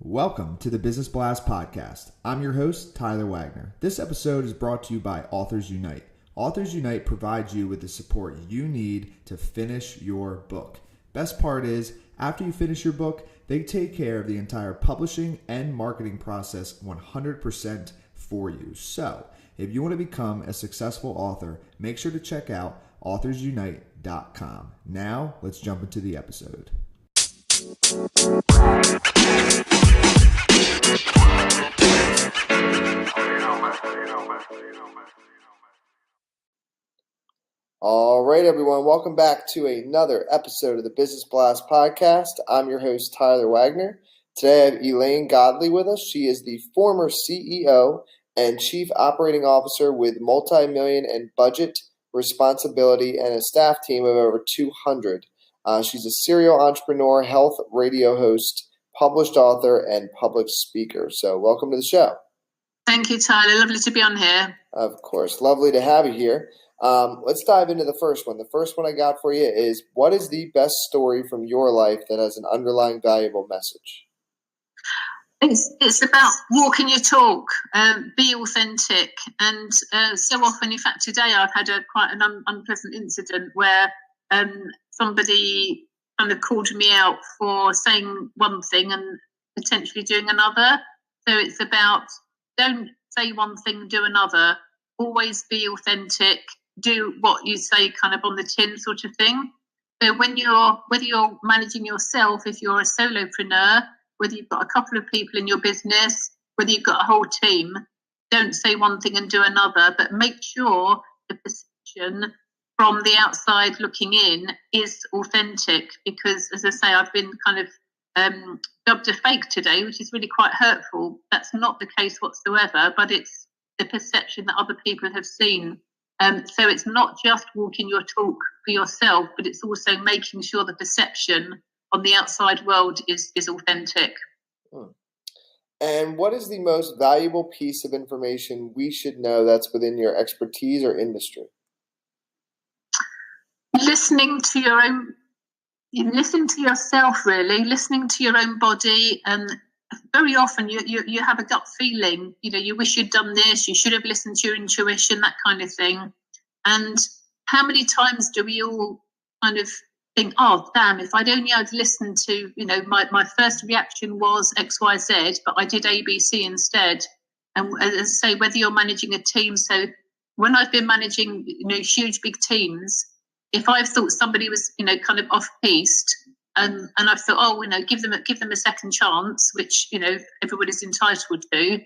Welcome to the Business Blast Podcast. I'm your host, Tyler Wagner. This episode is brought to you by Authors Unite. Authors Unite provides you with the support you need to finish your book. Best part is, after you finish your book, they take care of the entire publishing and marketing process 100% for you. So, if you want to become a successful author, make sure to check out authorsunite.com. Now, let's jump into the episode. All right, everyone. Welcome back to another episode of the Business Blast Podcast. I'm your host, Tyler Wagner. Today I have Elaine Godley with us. She is the former CEO and Chief Operating Officer with multi-million in budget, responsibility, and a staff team of over 200. She's a serial entrepreneur, health radio host, published author, and public speaker. So welcome to the show. Thank you, Tyler. Lovely to be on here. Of course. Lovely to have you here. Let's dive into the first one. The first one I got for you is, what is the best story from your life that has an underlying valuable message? It's about walking your talk, be authentic. And so often, in fact, today I've had quite an unpleasant incident where somebody kind of called me out for saying one thing and potentially doing another. So it's about, don't say one thing, do another. Always be authentic. Do what you say kind of on the tin sort of thing. So whether you're managing yourself, if you're a solopreneur, whether you've got a couple of people in your business, whether you've got a whole team, don't say one thing and do another, but make sure the perception from the outside looking in is authentic. Because, as I say, I've been kind of dubbed a fake today, which is really quite hurtful. That's not the case whatsoever, but it's the perception that other people have seen. So it's not just walking your talk for yourself, but it's also making sure the perception on the outside world is authentic. And what is the most valuable piece of information we should know that's within your expertise or industry? Listening to yourself, really, listening to your own body. And very often you have a gut feeling, you wish you'd done this, you should have listened to your intuition, that kind of thing. And how many times do we all kind of think, oh, damn, if I'd only had listened to, my first reaction was X, Y, Z, but I did A, B, C instead. And as I say, whether you're managing a team, so when I've been managing, huge, big teams, if I've thought somebody was, kind of off-piste, and I've thought, give them a second chance, which, everybody's entitled to.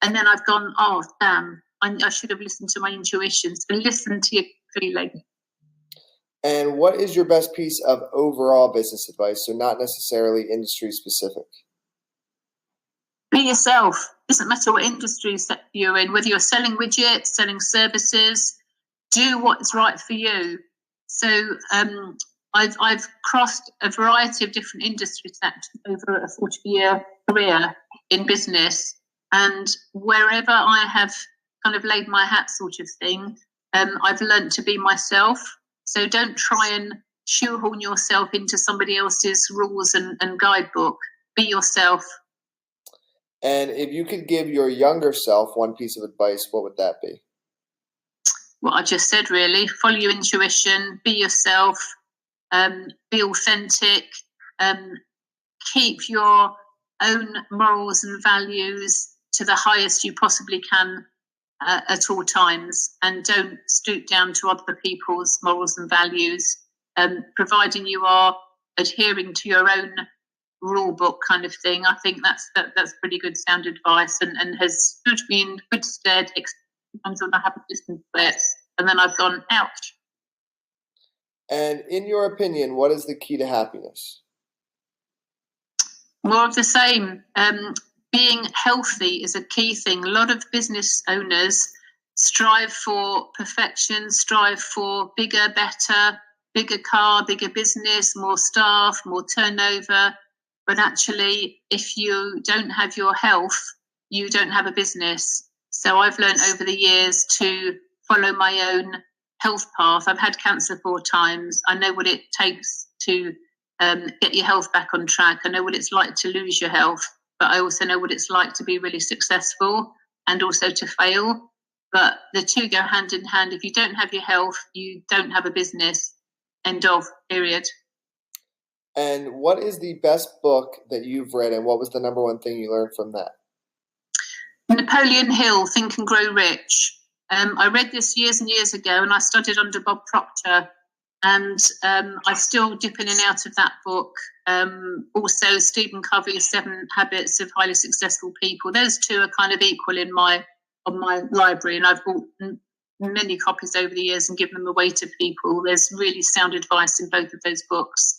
And then I've gone, oh, damn, I should have listened to my intuition. So listen to your feeling. And what is your best piece of overall business advice? So not necessarily industry specific. Be yourself. Doesn't matter what industry you're in, whether you're selling widgets, selling services, do what's right for you. So I've crossed a variety of different industries over a 40-year career in business, and wherever I have kind of laid my hat sort of thing, I've learned to be myself. So don't try and shoehorn yourself into somebody else's rules and guidebook. Be yourself. And if you could give your younger self one piece of advice, what would that be? What I just said, really. Follow your intuition, be yourself, be authentic, keep your own morals and values to the highest you possibly can at all times, and don't stoop down to other people's morals and values, providing you are adhering to your own rule book kind of thing. I think that's pretty good sound advice, and has stood me in good stead sometimes when I haven't listened to it, and then I've gone, ouch. And in your opinion, what is the key to happiness? More of the same. Being healthy is a key thing. A lot of business owners strive for perfection, strive for bigger, better, bigger car, bigger business, more staff, more turnover. But actually, if you don't have your health, you don't have a business. So I've learned over the years to follow my own health path. I've had cancer 4 times. I know what it takes to get your health back on track. I know what it's like to lose your health. but I also know what it's like to be really successful and also to fail. But the two go hand in hand. If you don't have your health, you don't have a business. End of, period. And what is the best book that you've read, and what was the number one thing you learned from that? Napoleon Hill, Think and Grow Rich. I read this years and years ago, and I studied under Bob Proctor, and I still dip in and out of that book. Also, Stephen Covey's 7 Habits of Highly Successful People. Those two are kind of equal on my library, and I've bought many copies over the years and given them away to people. There's really sound advice in both of those books.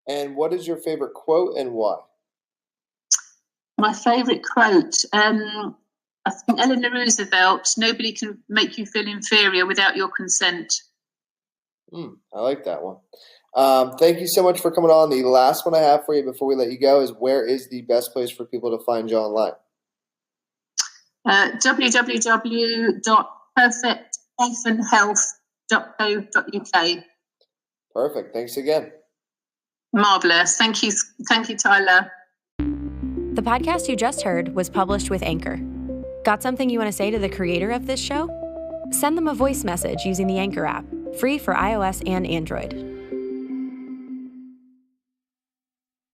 And what is your favorite quote and why? My favourite quote, I think Eleanor Roosevelt, nobody can make you feel inferior without your consent. I like that one. Thank you so much for coming on. The last one I have for you before we let you go is, where is the best place for people to find you online? www.perfect-health.co.uk. Perfect. Thanks again. Marvellous. Thank you, Tyler. The podcast you just heard was published with Anchor. Got something you want to say to the creator of this show? Send them a voice message using the Anchor app, free for iOS and Android.